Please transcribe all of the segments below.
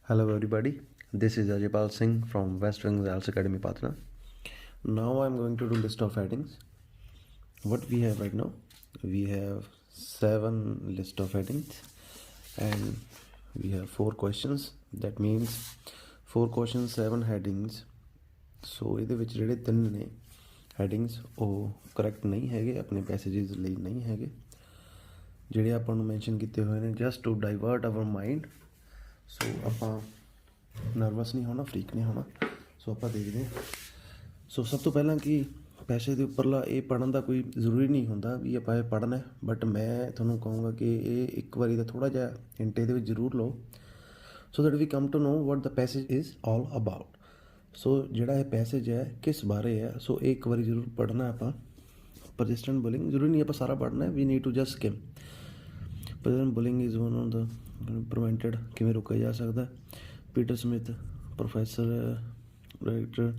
Hello everybody, this is Ajaypal Singh from West Wings IELTS Academy Patna. Now I'm going to do list of headings. What we have right now, we have 7 list of headings and we have 4 questions. That means 4 questions, 7 headings. So ਇਹਦੇ ਵਿੱਚ ਜਿਹੜੇ 3 ਨੇ headings ਉਹ correct ਨਹੀਂ ਹੈਗੇ, ਆਪਣੇ passages ਲਈ ਨਹੀਂ ਹੈਗੇ, ਜਿਹੜੇ ਆਪਾਂ ਨੂੰ ਮੈਂਸ਼ਨ ਕੀਤੇ ਹੋਏ ਨੇ just to divert our mind. So ਆਪਾਂ ਨਰਵਸ ਨਹੀਂ ਹੋਣਾ, ਫਰੀਕ ਨਹੀਂ ਹੋਣਾ। ਸੋ ਆਪਾਂ ਦੇਖਦੇ ਹਾਂ। ਸੋ ਸਭ ਤੋਂ ਪਹਿਲਾਂ ਕਿ ਪੈਸੇ ਦੇ ਉੱਪਰਲਾ ਇਹ ਪੜ੍ਹਨ ਦਾ ਕੋਈ ਜ਼ਰੂਰੀ ਨਹੀਂ ਹੁੰਦਾ ਵੀ ਆਪਾਂ ਇਹ ਪੜ੍ਹਨਾ, ਬਟ ਮੈਂ ਤੁਹਾਨੂੰ ਕਹੂੰਗਾ ਕਿ ਇਹ ਇੱਕ ਵਾਰੀ ਦਾ ਥੋੜ੍ਹਾ ਜਿਹਾ ਹਿੰਟ ਇਹਦੇ ਵਿੱਚ ਜ਼ਰੂਰ ਲਓ, so that we come to know what the passage is all about. So ਜਿਹੜਾ ਇਹ ਪੈਸੇਜ ਹੈ ਕਿਸ ਬਾਰੇ ਹੈ, ਸੋ ਇਹ ਇੱਕ ਵਾਰੀ ਜ਼ਰੂਰ ਪੜ੍ਹਨਾ ਆਪਾਂ। ਪਰਸਿਸਟੈਂਟ ਬੁਲਿੰਗ ਜ਼ਰੂਰੀ ਨਹੀਂ ਆਪਾਂ ਸਾਰਾ ਪੜ੍ਹਨਾ, we need to just skim. Persistent bullying is one of the prevented, ਕਿਵੇਂ ਰੋਕਿਆ ਜਾ ਸਕਦਾ। Peter Smith professor director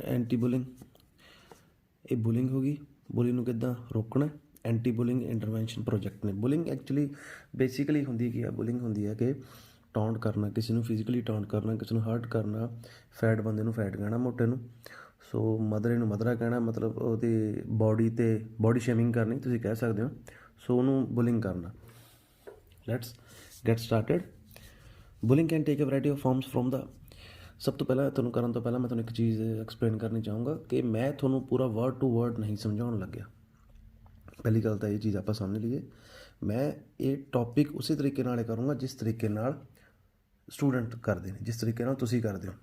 anti bullying, ਇਹ ਬੁਲਿੰਗ ਹੋ ਗਈ। ਬੁਲਿੰਗ ਨੂੰ ਕਿੱਦਾਂ ਰੋਕਣਾ, ਐਂਟੀ ਬੁਲਿੰਗ ਇੰਟਰਵੈਂਸ਼ਨ ਪ੍ਰੋਜੈਕਟ ਨੇ। ਬੁਲਿੰਗ ਐਕਚੁਅਲੀ ਬੇਸਿਕਲੀ ਹੁੰਦੀ ਕੀ ਆ, ਬੁਲਿੰਗ ਹੁੰਦੀ ਹੈ ਕਿ ਟੌਂਟ ਕਰਨਾ, ਕਿਸੇ ਨੂੰ ਫਿਜ਼ੀਕਲੀ ਟੌਂਟ ਕਰਨਾ, ਕਿਸੇ ਨੂੰ ਹਰਟ ਕਰਨਾ। ਫੈਟ ਬੰਦੇ ਨੂੰ ਫੈਟ ਕਹਿਣਾ, ਮੋਟੇ ਨੂੰ। ਸੋ ਮਦਰੇ ਨੂੰ ਮਦਰਾ ਕਹਿਣਾ, ਮਤਲਬ ਉਹਦੀ ਬੋਡੀ 'ਤੇ ਬੋਡੀ ਸ਼ੇਮਿੰਗ ਕਰਨੀ ਤੁਸੀਂ ਕਹਿ ਸਕਦੇ ਹੋ। ਸੋ ਉਹਨੂੰ ਬੁਲਿੰਗ ਕਰਨਾ। Let's get started. Bullying can take a variety of forms from the. ਸਭ ਤੋਂ ਪਹਿਲਾਂ ਤੁਹਾਨੂੰ ਕਰਨ ਤੋਂ ਪਹਿਲਾਂ ਮੈਂ ਤੁਹਾਨੂੰ ਇੱਕ ਚੀਜ਼ ਐਕਸਪਲੇਨ ਕਰਨੀ ਚਾਹੂੰਗਾ ਕਿ ਮੈਂ ਤੁਹਾਨੂੰ ਪੂਰਾ ਵਰਡ ਟੂ ਵਰਡ ਨਹੀਂ ਸਮਝਾਉਣ ਲੱਗਿਆ। ਪਹਿਲੀ ਗੱਲ ਤਾਂ ਇਹ ਚੀਜ਼ ਆਪਾਂ ਸਮਝ ਲਈਏ, ਮੈਂ ਇਹ ਟੌਪਿਕ ਉਸੇ ਤਰੀਕੇ ਨਾਲ ਕਰੂੰਗਾ ਜਿਸ ਤਰੀਕੇ ਨਾਲ ਸਟੂਡੈਂਟ ਕਰਦੇ ਨੇ, ਜਿਸ ਤਰੀਕੇ ਨਾਲ ਤੁਸੀਂ ਕਰਦੇ ਹੋ,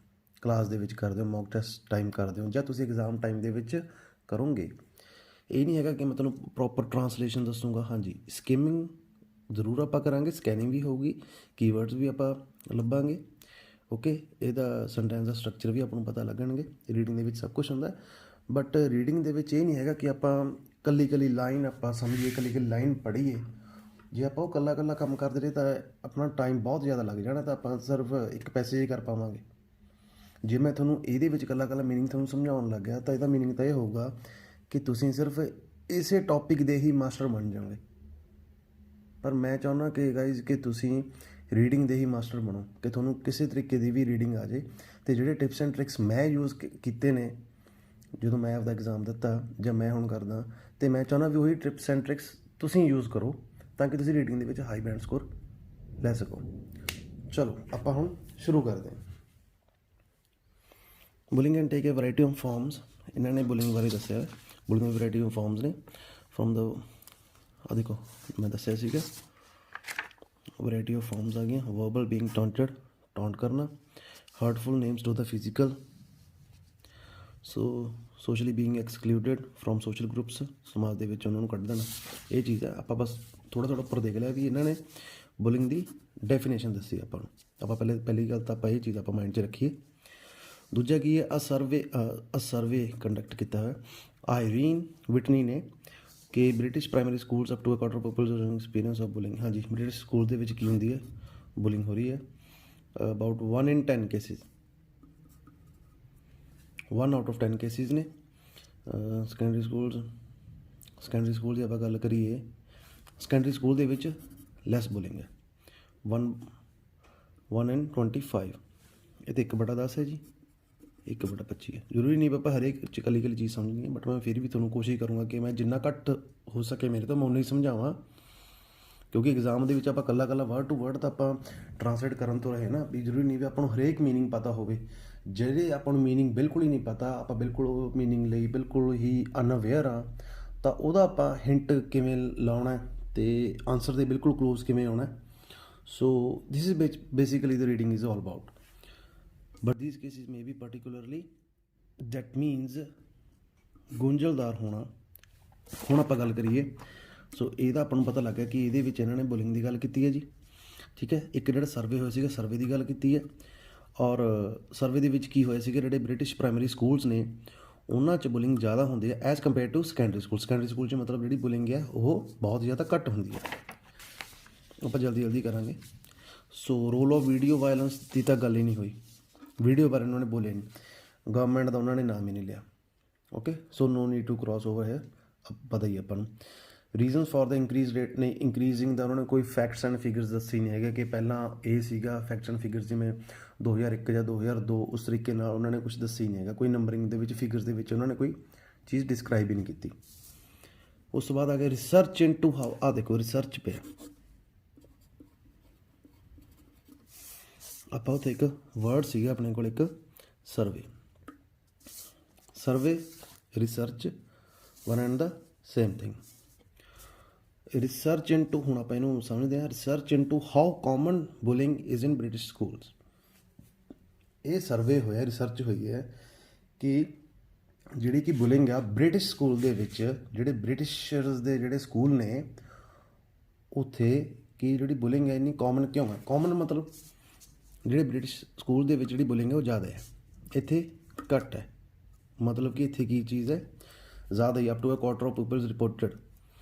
ਕਲਾਸ ਦੇ ਵਿੱਚ ਕਰਦੇ ਹੋ, ਮੌਕ ਟੈਸਟ ਟਾਈਮ ਕਰਦੇ ਹੋ, ਜਾਂ ਤੁਸੀਂ ਐਗਜ਼ਾਮ ਟਾਈਮ ਦੇ ਵਿੱਚ ਕਰੋਗੇ। ਇਹ ਨਹੀਂ ਹੈਗਾ ਕਿ ਮੈਂ ਤੁਹਾਨੂੰ ਪ੍ਰੋਪਰ ਟਰਾਂਸਲੇਸ਼ਨ ਦੱਸੂੰਗਾ। ਹਾਂਜੀ, ਸਕਿਮਿੰਗ ਜ਼ਰੂਰ ਆਪਾਂ ਕਰਾਂਗੇ, ਸਕੈਨਿੰਗ ਵੀ ਹੋਊਗੀ, ਕੀਵਰਡਸ ਵੀ ਆਪਾਂ ਲੱਭਾਂਗੇ। ਓਕੇ, ਇਹਦਾ ਸੈਂਟੈਂਸ ਦਾ ਸਟਰਕਚਰ ਵੀ ਆਪਾਂ ਨੂੰ ਪਤਾ ਲੱਗਣਗੇ। ਰੀਡਿੰਗ ਦੇ ਵਿੱਚ ਸਭ ਕੁਛ ਹੁੰਦਾ, ਬਟ ਰੀਡਿੰਗ ਦੇ ਵਿੱਚ ਇਹ ਨਹੀਂ ਹੈਗਾ ਕਿ ਆਪਾਂ ਕੱਲੀ ਲਾਈਨ ਆਪਾਂ ਸਮਝੀਏ, ਕੱਲੀ ਲਾਈਨ ਪੜ੍ਹੀਏ। ਜੇ ਆਪਾਂ ਉਹ ਕੱਲਾ ਕੰਮ ਕਰਦੇ ਰਹੇ ਤਾਂ ਆਪਣਾ ਟਾਈਮ ਬਹੁਤ ਜ਼ਿਆਦਾ ਲੱਗ ਜਾਣਾ, ਤਾਂ ਆਪਾਂ ਸਿਰਫ ਇੱਕ ਪੈਸੇਜ ਕਰ ਪਾਵਾਂਗੇ। ਜੇ ਮੈਂ ਤੁਹਾਨੂੰ ਇਹਦੇ ਵਿੱਚ ਕੱਲਾ ਮੀਨਿੰਗ ਤੁਹਾਨੂੰ ਸਮਝਾਉਣ ਲੱਗ ਗਿਆ ਤਾਂ ਇਹਦਾ ਮੀਨਿੰਗ ਤਾਂ ਇਹ ਹੋਊਗਾ ਕਿ ਤੁਸੀਂ ਸਿਰਫ ਇਸੇ ਟੌਪਿਕ ਦੇ ਹੀ ਮਾਸਟਰ ਬਣ ਜਾਓਗੇ। ਪਰ ਮੈਂ ਚਾਹੁੰਦਾ ਕਿ ਗਾਈਜ਼ ਕਿ ਤੁਸੀਂ ਰੀਡਿੰਗ ਦੇ ਹੀ ਮਾਸਟਰ ਬਣੋ, ਕਿ ਤੁਹਾਨੂੰ ਕਿਸੇ ਤਰੀਕੇ ਦੀ ਵੀ ਰੀਡਿੰਗ ਆ ਜਾਏ। ਅਤੇ ਜਿਹੜੇ ਟਿਪਸ ਐਂਡ ਟ੍ਰਿਕਸ ਮੈਂ ਯੂਜ਼ ਕੀਤੇ ਨੇ ਜਦੋਂ ਮੈਂ ਆਪਦਾ ਐਗਜ਼ਾਮ ਦਿੱਤਾ ਜਾਂ ਮੈਂ ਹੁਣ ਕਰਦਾ, ਅਤੇ ਮੈਂ ਚਾਹੁੰਦਾ ਵੀ ਉਹੀ ਟਿਪਸ ਐਂਡ ਟ੍ਰਿਕਸ ਤੁਸੀਂ ਯੂਜ਼ ਕਰੋ ਤਾਂ ਕਿ ਤੁਸੀਂ ਰੀਡਿੰਗ ਦੇ ਵਿੱਚ ਹਾਈ ਬੈਂਡ ਸਕੋਰ ਲੈ ਸਕੋ। ਚਲੋ ਆਪਾਂ ਹੁਣ ਸ਼ੁਰੂ ਕਰਦੇ ਹਾਂ। Bullying can take A variety of farms. ਇਹਨਾਂ ਨੇ ਬੁਲਿੰਗ ਬਾਰੇ ਦੱਸਿਆ, bullying the variety of farms ਨੇ ਫਰੋਮ ਦਾ, ਆ ਦੇਖੋ ਮੈਂ ਦੱਸਿਆ ਸੀਗਾ ਵੈਰਾਈਟੀ ਆਫ ਫਾਰਮਸ ਆ ਗਈਆਂ। ਵਰਬਲ ਬੀਇੰਗ ਟੌਂਟਡ, ਟੌਂਟ ਕਰਨਾ। Hurtful names to the physical. So socially being excluded from social groups, ਸਮਾਜ ਦੇ ਵਿੱਚ ਉਹਨਾਂ ਨੂੰ ਕੱਢ ਦੇਣਾ। ਇਹ ਚੀਜ਼ ਹੈ। ਆਪਾਂ ਬਸ ਥੋੜ੍ਹਾ ਉੱਪਰ ਦੇਖ ਲਿਆ ਵੀ ਇਹਨਾਂ ਨੇ ਬੁਲਿੰਗ ਦੀ ਡੈਫੀਨੇਸ਼ਨ ਦੱਸੀ ਆਪਾਂ ਨੂੰ। ਆਪਾਂ ਪਹਿਲੀ ਗੱਲ ਤਾਂ ਆਪਾਂ ਇਹ ਚੀਜ਼ ਆਪਾਂ ਮਾਈਂਡ 'ਚ ਰੱਖੀਏ। ਦੂਜਾ ਕੀ ਹੈ, ਸਰਵੇ ਕੰਡਕਟ ਕੀਤਾ ਹੋਇਆ ਆਇਰੀਨ ਵਿਟਨੀ ਨੇ ਕਿ British primary schools up to a quarter people experience of bullying. ਹਾਂਜੀ, ਬ੍ਰਿਟਿਸ਼ ਸਕੂਲ ਦੇ ਵਿੱਚ ਕੀ ਹੁੰਦੀ ਹੈ, ਬੁਲਿੰਗ ਹੋ ਰਹੀ ਹੈ। About 1 in 10 cases, 1 out of 10 cases ਨੇ। ਸੈਕੰਡਰੀ ਸਕੂਲ ਦੀ ਆਪਾਂ ਗੱਲ ਕਰੀਏ, ਸੈਕੰਡਰੀ ਸਕੂਲ ਦੇ ਵਿੱਚ ਲੈਸ ਬੁਲਿੰਗ ਹੈ, 1 in 25। ਇਹ ਤਾਂ 1/10 ਹੈ ਜੀ, 1/25 ਹੈ। ਜ਼ਰੂਰੀ ਨਹੀਂ ਆਪਾਂ ਹਰੇਕ ਚ ਕੱਲੀ ਚੀਜ਼ ਸਮਝਣੀ ਹੈ, ਬਟ ਮੈਂ ਫਿਰ ਵੀ ਤੁਹਾਨੂੰ ਕੋਸ਼ਿਸ਼ ਕਰੂੰਗਾ ਕਿ ਮੈਂ ਜਿੰਨਾ ਘੱਟ ਹੋ ਸਕੇ ਮੇਰੇ ਤੋਂ ਮੈਂ ਉਨਾ ਹੀ ਸਮਝਾਵਾਂ, ਕਿਉਂਕਿ ਐਗਜ਼ਾਮ ਦੇ ਵਿੱਚ ਆਪਾਂ ਕੱਲਾ ਵਰਡ ਟੂ ਵਰਡ ਤਾਂ ਆਪਾਂ ਟਰਾਂਸਲੇਟ ਕਰਨ ਤੋਂ ਰਹੇ ਨਾ। ਵੀ ਜ਼ਰੂਰੀ ਨਹੀਂ ਵੀ ਆਪਾਂ ਨੂੰ ਹਰੇਕ ਮੀਨਿੰਗ ਪਤਾ ਹੋਵੇ। ਜਿਹੜੇ ਆਪਾਂ ਨੂੰ ਮੀਨਿੰਗ ਬਿਲਕੁਲ ਹੀ ਨਹੀਂ ਪਤਾ, ਆਪਾਂ ਬਿਲਕੁਲ ਉਹ ਮੀਨਿੰਗ ਲਈ ਬਿਲਕੁਲ ਹੀ ਅਨਅਵੇਅਰ ਹਾਂ, ਤਾਂ ਉਹਦਾ ਆਪਾਂ ਹਿੰਟ ਕਿਵੇਂ ਲਾਉਣਾ ਅਤੇ ਆਨਸਰ ਦੇ ਬਿਲਕੁਲ ਕਲੋਜ਼ ਕਿਵੇਂ ਆਉਣਾ। So this is basically the reading is all about, but these cases may be particularly that means ਗੁੰਝਲਦਾਰ ਹੋਣਾ। ਹੁਣ ਆਪਾਂ ਗੱਲ ਕਰੀਏ, ਸੋ ਇਹਦਾ ਆਪਾਂ ਨੂੰ ਪਤਾ ਲੱਗ ਗਿਆ ਕਿ ਇਹਦੇ ਵਿੱਚ ਇਹਨਾਂ ਨੇ ਬੁਲਿੰਗ ਦੀ ਗੱਲ ਕੀਤੀ ਹੈ ਜੀ, ਠੀਕ ਹੈ। ਇੱਕ ਜਿਹੜਾ ਸਰਵੇ ਹੋਇਆ ਸੀਗਾ, ਸਰਵੇ ਦੀ ਗੱਲ ਕੀਤੀ ਹੈ। ਔਰ ਸਰਵੇ ਦੇ ਵਿੱਚ ਕੀ ਹੋਇਆ ਸੀਗਾ, ਜਿਹੜੇ ਬ੍ਰਿਟਿਸ਼ ਪ੍ਰਾਇਮਰੀ ਸਕੂਲਸ ਨੇ ਉਹਨਾਂ 'ਚ ਬੁਲਿੰਗ ਜ਼ਿਆਦਾ ਹੁੰਦੀ ਹੈ as compare to secondary school. Secondary school 'ਚ ਮਤਲਬ ਜਿਹੜੀ ਬੁਲਿੰਗ ਹੈ ਉਹ ਬਹੁਤ ਜ਼ਿਆਦਾ ਘੱਟ ਹੁੰਦੀ ਹੈ। ਆਪਾਂ ਜਲਦੀ ਕਰਾਂਗੇ। ਸੋ ਰੋਲ ਆਫ ਵੀਡੀਓ ਵਾਇਲੈਂਸ ਦੀ ਤਾਂ ਗੱਲ ਹੀ ਨਹੀਂ ਹੋਈ, ਵੀਡੀਓ ਬਾਰੇ ਉਹਨਾਂ ਨੇ ਬੋਲਿਆ ਨਹੀਂ, ਗਵਰਨਮੈਂਟ ਦਾ ਉਹਨਾਂ ਨੇ ਨਾਮ ਹੀ ਨਹੀਂ ਲਿਆ। Okay, so no need to cross over ਹੈ, ਪਤਾ ਹੀ ਆਪਾਂ ਨੂੰ। Reasons for the increase rate ਨਹੀਂ, ਇੰਕਰੀਜ਼ਿੰਗ ਦਾ ਉਹਨਾਂ ਨੇ ਕੋਈ ਫੈਕਟਸ ਐਂਡ ਫਿਗਰਸ ਦੱਸੇ ਨਹੀਂ ਹੈਗੇ ਕਿ ਪਹਿਲਾਂ ਇਹ ਸੀਗਾ ਫੈਕਟਸ ਐਂਡ ਫਿਗਰਸ ਜਿਵੇਂ 2001 ਜਾਂ 2002 ਉਸ ਤਰੀਕੇ ਨਾਲ ਉਹਨਾਂ ਨੇ ਕੁਝ ਦੱਸੀ ਨਹੀਂ ਹੈਗਾ, ਕੋਈ ਨੰਬਰਿੰਗ ਦੇ ਵਿੱਚ ਫਿਗਰਸ ਦੇ ਵਿੱਚ ਉਹਨਾਂ ਨੇ ਕੋਈ ਚੀਜ਼ ਡਿਸਕ੍ਰਾਈਬ ਹੀ ਨਹੀਂ ਕੀਤੀ। ਉਸ ਤੋਂ ਬਾਅਦ ਆ ਗਿਆ ਰਿਸਰਚ ਇਨਟੂ ਹਾਊ, ਆ ਦੇਖੋ ਰਿਸਰਚ ਪਿਆ ਆਪਾਂ ਉੱਥੇ ਇੱਕ ਵਰਡ ਸੀਗਾ ਆਪਣੇ ਕੋਲ ਇੱਕ survey, survey research one and the same thing. Research into, ਹੁਣ ਆਪਾਂ ਇਹਨੂੰ ਸਮਝਦੇ ਹਾਂ, research into how common bullying is in British schools. ਇਹ ਸਰਵੇ ਹੋਇਆ, ਰਿਸਰਚ ਹੋਈ ਹੈ ਕਿ ਜਿਹੜੀ ਕਿ ਬੁਲਿੰਗ ਆ ਬ੍ਰਿਟਿਸ਼ ਸਕੂਲ ਦੇ ਵਿੱਚ, ਜਿਹੜੇ ਬ੍ਰਿਟਿਸ਼ਰਸ ਦੇ ਜਿਹੜੇ ਸਕੂਲ ਨੇ ਉੱਥੇ ਕੀ ਜਿਹੜੀ ਬੁਲਿੰਗ ਹੈ ਇੰਨੀ ਕਾਮਨ ਕਿਉਂ ਹੈ। ਕਾਮਨ ਮਤਲਬ ਜਿਹੜੇ ਬ੍ਰਿਟਿਸ਼ ਸਕੂਲ ਦੇ ਵਿੱਚ ਜਿਹੜੀ ਬੁਲਿੰਗ ਹੈ ਉਹ ਜ਼ਿਆਦਾ ਹੈ, ਇੱਥੇ ਘੱਟ ਹੈ। ਮਤਲਬ ਕਿ ਇੱਥੇ ਕੀ ਚੀਜ਼ ਹੈ, ਜ਼ਿਆਦਾ ਹੀ, up to a quarter of peoples reported,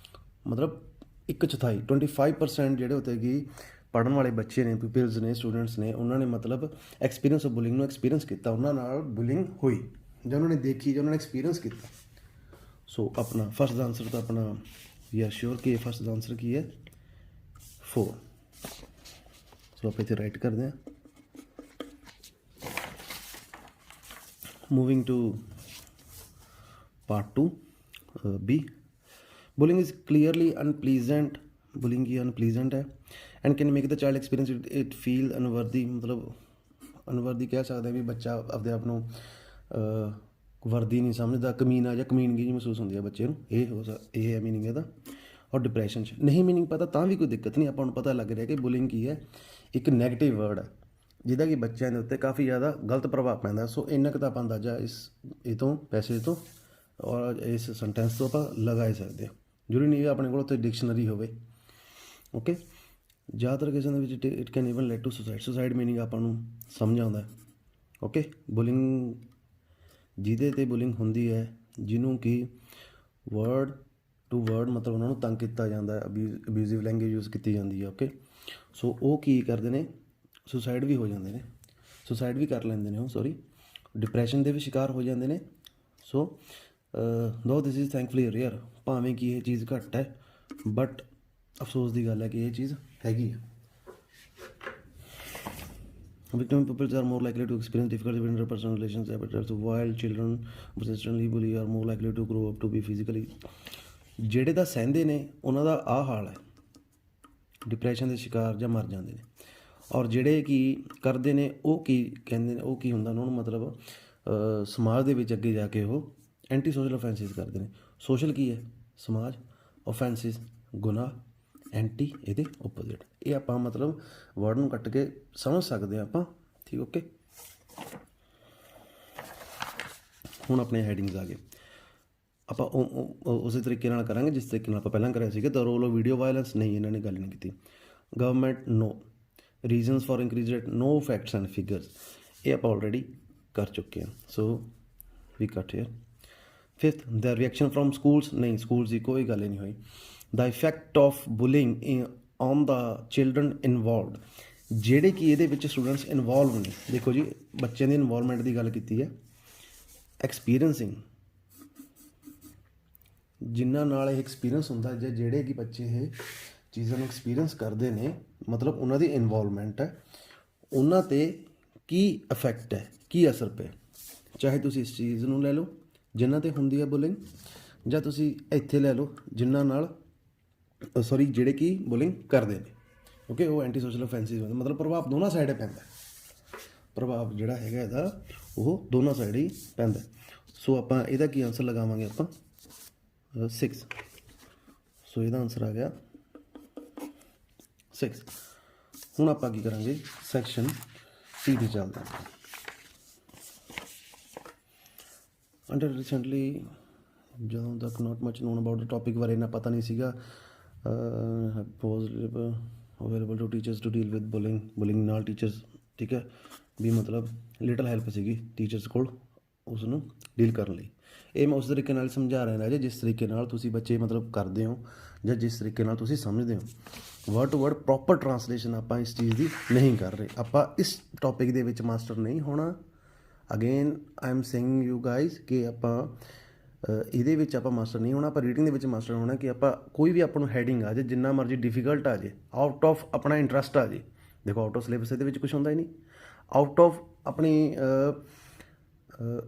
ਮਤਲਬ 1/4 25% ਜਿਹੜੇ ਉੱਥੇ ਕਿ ਪੜ੍ਹਨ ਵਾਲੇ ਬੱਚੇ ਨੇ, ਪੀਪਲਸ ਨੇ, ਸਟੂਡੈਂਟਸ ਨੇ, ਉਹਨਾਂ ਨੇ ਮਤਲਬ ਐਕਸਪੀਰੀਅੰਸ ਆਫ ਬੁਲਿੰਗ ਨੂੰ ਐਕਸਪੀਰੀਅੰਸ ਕੀਤਾ, ਉਹਨਾਂ ਨਾਲ ਬੁਲਿੰਗ ਹੋਈ ਜਾਂ ਉਹਨਾਂ ਨੇ ਦੇਖੀ ਜਾਂ ਉਹਨਾਂ ਨੇ ਐਕਸਪੀਰੀਅੰਸ ਕੀਤਾ। ਸੋ ਆਪਣਾ ਫਸਟ ਦਾ ਆਨਸਰ ਤਾਂ ਆਪਣਾ ਵੀ ਆਰ ਸ਼ੋਰ ਕਿ ਫਸਟ ਦਾ ਆਨਸਰ ਕੀ ਹੈ 4। ਸੋ ਆਪਾਂ ਇੱਥੇ ਰਾਈਟ ਕਰਦੇ ਹਾਂ। Moving to part 2, B. Bullying is clearly unpleasant. Bullying he unpleasant है and can make the child experience it feel unworthy। मतलब unworthy कह सकते हैं भी बच्चा अपने आप ਨੂੰ ਵਰਦੀ ਨਹੀਂ ਸਮਝਦਾ, ਕਮੀਨਾ ਜਾਂ ਕਮੀਨਗੀ ਜਿਹੀ ਮਹਿਸੂਸ ਹੁੰਦੀ ਹੈ ਬੱਚੇ ਨੂੰ, ਇਹ ਹੈ ਮੀਨਿੰਗ ਇਹਦਾ। ਔਰ ਡਿਪਰੈਸ਼ਨ 'ਚ ਨਹੀਂ ਮੀਨਿੰਗ ਪਤਾ ਤਾਂ ਵੀ ਕੋਈ ਦਿੱਕਤ ਨਹੀਂ, ਆਪਾਂ ਨੂੰ ਪਤਾ ਲੱਗ ਰਿਹਾ ਕਿ ਬੁਲਿੰਗ ਕੀ ਹੈ, ਇੱਕ ਨੈਗੇਟਿਵ ਵਰਡ ਹੈ ਜਿਹਦਾ ਕਿ ਬੱਚਿਆਂ ਦੇ ਉੱਤੇ ਕਾਫੀ ਜ਼ਿਆਦਾ ਗਲਤ ਪ੍ਰਭਾਵ ਪੈਂਦਾ। ਸੋ ਇੰਨਾ ਕੁ ਤਾਂ ਆਪਾਂ ਅੰਦਾਜ਼ਾ ਇਹ ਤੋਂ ਪੈਸੇਜ ਤੋਂ ਔਰ ਇਸ ਸੈਂਟੈਂਸ ਤੋਂ ਆਪਾਂ ਲਗਾ ਹੀ ਸਕਦੇ ਹਾਂ। ਜ਼ਰੂਰੀ ਨਹੀਂ ਆਪਣੇ ਕੋਲ ਉੱਥੇ ਡਿਕਸ਼ਨਰੀ ਹੋਵੇ। ਓਕੇ, ਜ਼ਿਆਦਾਤਰ ਕੇਸਾਂ ਦੇ ਵਿੱਚ it can even lead to suicide. Suicide meaning ਆਪਾਂ ਨੂੰ ਸਮਝ ਆਉਂਦਾ। ਓਕੇ, ਬੁਲਿੰਗ ਜਿਹਦੇ 'ਤੇ ਬੁਲਿੰਗ ਹੁੰਦੀ ਹੈ, ਜਿਹਨੂੰ ਕਿ ਵਰਡ ਟੂ ਵਰਡ ਮਤਲਬ ਉਹਨਾਂ ਨੂੰ ਤੰਗ ਕੀਤਾ ਜਾਂਦਾ ਹੈ, ਅਬਿਊਜ਼ਿਵ ਲੈਂਗੁਏਜ ਯੂਜ਼ ਕੀਤੀ ਜਾਂਦੀ ਹੈ। ਓਕੇ, ਸੋ ਉਹ ਕੀ ਕਰਦੇ ਨੇ, ਸੁਸਾਈਡ ਵੀ ਹੋ ਜਾਂਦੇ ਨੇ, ਸੁਸਾਈਡ ਵੀ ਕਰ ਲੈਂਦੇ ਨੇ ਉਹ, ਸੌਰੀ, ਡਿਪਰੈਸ਼ਨ ਦੇ ਵੀ ਸ਼ਿਕਾਰ ਹੋ ਜਾਂਦੇ ਨੇ। ਸੋ ਦੋ ਦਿਸ ਇਜ਼ ਥੈਂਕਫੁਲੀ ਰੇਅਰ, ਭਾਵੇਂ ਕਿ ਇਹ ਚੀਜ਼ ਘੱਟ ਹੈ ਬਟ ਅਫਸੋਸ ਦੀ ਗੱਲ ਹੈ ਕਿ ਇਹ ਚੀਜ਼ ਹੈਗੀ ਹੈ। Victim pupils are more likely to experience difficulty in interpersonal relationships, while children persistently bully are more likely to grow up to be physically। ਜਿਹੜੇ ਤਾਂ ਸਹਿੰਦੇ ਨੇ ਉਹਨਾਂ ਦਾ ਆਹ ਹਾਲ ਹੈ, ਡਿਪਰੈਸ਼ਨ ਦੇ ਸ਼ਿਕਾਰ ਜਾਂ ਮਰ ਜਾਂਦੇ ਨੇ। ਔਰ ਜਿਹੜੇ ਕੀ ਕਰਦੇ ਨੇ ਉਹ ਕੀ ਕਹਿੰਦੇ ਨੇ, ਉਹ ਕੀ ਹੁੰਦਾ ਉਹਨਾਂ ਨੂੰ, ਮਤਲਬ ਸਮਾਜ ਦੇ ਵਿੱਚ ਅੱਗੇ ਜਾ ਕੇ ਉਹ ਐਂਟੀ ਸੋਸ਼ਲ ਅਫੈਂਸਿਸ ਕਰਦੇ ਨੇ। ਸੋਸ਼ਲ ਕੀ ਹੈ, ਸਮਾਜ, ਅਫੈਂਸਿਸ ਗੁਨਾਹ, ਐਂਟੀ ਇਹਦੇ ਓਪੋਜ਼ਿਟ। ਇਹ ਆਪਾਂ ਮਤਲਬ ਵਰਡ ਨੂੰ ਕੱਟ ਕੇ ਸਮਝ ਸਕਦੇ ਹਾਂ ਆਪਾਂ, ਠੀਕ। ਓਕੇ, ਹੁਣ ਆਪਣੇ ਹੈਡਿੰਗਸ ਆ ਗਏ, ਆਪਾਂ ਉਸੇ ਤਰੀਕੇ ਨਾਲ ਕਰਾਂਗੇ ਜਿਸ ਤਰੀਕੇ ਨਾਲ ਆਪਾਂ ਪਹਿਲਾਂ ਕਰਿਆ ਸੀਗਾ। The role of video violence, ਨਹੀਂ ਇਹਨਾਂ ਨੇ ਗੱਲ ਨਹੀਂ ਕੀਤੀ। Government, no. Reasons for increase rate, no facts and figures, ਇਹ ਆਪਾਂ ਆਲਰੇਡੀ ਕਰ ਚੁੱਕੇ ਹਾਂ। So we cut here. Fifth, the reaction from schools, ਨਹੀਂ ਸਕੂਲਸ ਦੀ ਕੋਈ ਗੱਲ ਹੀ ਨਹੀਂ ਹੋਈ। The effect of bullying on the children involved, ਜਿਹੜੇ ਕਿ ਇਹਦੇ ਵਿੱਚ ਸਟੂਡੈਂਟਸ ਇਨਵੋਲਵ ਨੇ। ਦੇਖੋ ਜੀ, ਬੱਚਿਆਂ ਦੀ ਇਨਵੋਲਵਮੈਂਟ ਦੀ ਗੱਲ ਕੀਤੀ ਹੈ। ਐਕਸਪੀਰੀਅੰਸਿੰਗ, ਜਿਨ੍ਹਾਂ ਨਾਲ ਇਹ ਐਕਸਪੀਰੀਅੰਸ ਹੁੰਦਾ ਜਾਂ ਜਿਹੜੇ ਕਿ ਬੱਚੇ ਇਹ ਚੀਜ਼ਾਂ ਨੂੰ ਐਕਸਪੀਰੀਅੰਸ ਕਰਦੇ ਨੇ, ਮਤਲਬ ਉਹਨਾਂ ਦੀ ਇਨਵੋਲਵਮੈਂਟ ਹੈ, ਉਹਨਾਂ 'ਤੇ ਕੀ ਇਫੈਕਟ ਹੈ, ਕੀ ਅਸਰ ਪਿਆ। ਚਾਹੇ ਤੁਸੀਂ ਇਸ ਚੀਜ਼ ਨੂੰ ਲੈ ਲਓ ਜਿਨ੍ਹਾਂ 'ਤੇ ਹੁੰਦੀ ਹੈ ਬੁਲਿੰਗ, ਜਾਂ ਤੁਸੀਂ ਇੱਥੇ ਲੈ ਲਓ ਜਿਨ੍ਹਾਂ ਨਾਲ ਸੌਰੀ ਜਿਹੜੇ ਕਿ ਬੁਲਿੰਗ ਕਰਦੇ ਨੇ। ਓਕੇ, ਉਹ ਐਂਟੀ ਸੋਸ਼ਲ ਅਫੈਂਸਿਸ ਹੁੰਦੇ, ਮਤਲਬ ਪ੍ਰਭਾਵ ਦੋਨਾਂ ਸਾਈਡ ਪੈਂਦਾ। ਪ੍ਰਭਾਵ ਜਿਹੜਾ ਹੈਗਾ ਇਹਦਾ ਉਹ ਦੋਨਾਂ ਸਾਈਡ ਹੀ ਪੈਂਦਾ। ਸੋ ਆਪਾਂ ਇਹਦਾ ਕੀ ਆਨਸਰ ਲਗਾਵਾਂਗੇ, ਆਪਾਂ 6। ਸੋ ਇਹਦਾ ਆਨਸਰ ਆ ਗਿਆ 6। ਹੁਣ ਆਪਾਂ ਕੀ ਕਰਾਂਗੇ, ਸੈਕਸ਼ਨ C ਦੀ ਚੱਲਦੇ ਹਾਂ। ਅੰਡਰ ਰੀਸੈਂਟਲੀ, ਜਦੋਂ ਤੱਕ not much known about the topic ਬਾਰੇ ਇੰਨਾ ਪਤਾ ਨਹੀਂ ਸੀਗਾ। Positive available to teachers to deal with bullying, bullying ਨਾਲ ਟੀਚਰਸ, ਠੀਕ ਹੈ ਵੀ, ਮਤਲਬ ਲਿਟਲ ਹੈਲਪ ਸੀਗੀ ਟੀਚਰਸ ਕੋਲ ਉਸ ਨੂੰ ਡੀਲ ਕਰਨ ਲਈ। ਇਹ ਮੈਂ ਉਸ ਤਰੀਕੇ ਨਾਲ ਸਮਝਾ ਰਿਹਾ ਜੀ ਜਿਸ ਤਰੀਕੇ ਨਾਲ ਤੁਸੀਂ ਬੱਚੇ ਮਤਲਬ ਕਰਦੇ ਹੋ ਜਾਂ ਜਿਸ ਤਰੀਕੇ ਨਾਲ ਤੁਸੀਂ ਸਮਝਦੇ ਹੋ। Word to word proper translation ਆਪਾਂ ਇਸ ਚੀਜ਼ ਦੀ ਨਹੀਂ ਕਰ ਰਹੇ, ਆਪਾਂ ਇਸ ਟੌਪਿਕ ਦੇ ਵਿੱਚ ਮਾਸਟਰ ਨਹੀਂ ਹੋਣਾ। Again I am saying you guys ਕਿ ਆਪਾਂ ਇਹਦੇ ਵਿੱਚ ਆਪਾਂ ਮਾਸਟਰ ਨਹੀਂ ਹੋਣਾ, ਆਪਾਂ ਰੀਡਿੰਗ ਦੇ ਵਿੱਚ ਮਾਸਟਰ ਹੋਣਾ ਕਿ ਆਪਾਂ ਕੋਈ ਵੀ ਆਪਾਂ ਨੂੰ ਹੈਡਿੰਗ ਆ ਜੇ, ਜਿੰਨਾ ਮਰਜ਼ੀ ਡਿਫੀਕਲਟ ਆ ਜੇ, ਆਊਟ ਆਫ ਆਪਣਾ ਇੰਟਰਸਟ ਆ ਜੇ। ਦੇਖੋ ਆਊਟ ਆਫ ਸਿਲੇਬਸ ਇਹਦੇ ਵਿੱਚ ਕੁਝ ਹੁੰਦਾ ਹੀ ਨਹੀਂ, ਆਊਟ ਆਫ ਆਪਣੀ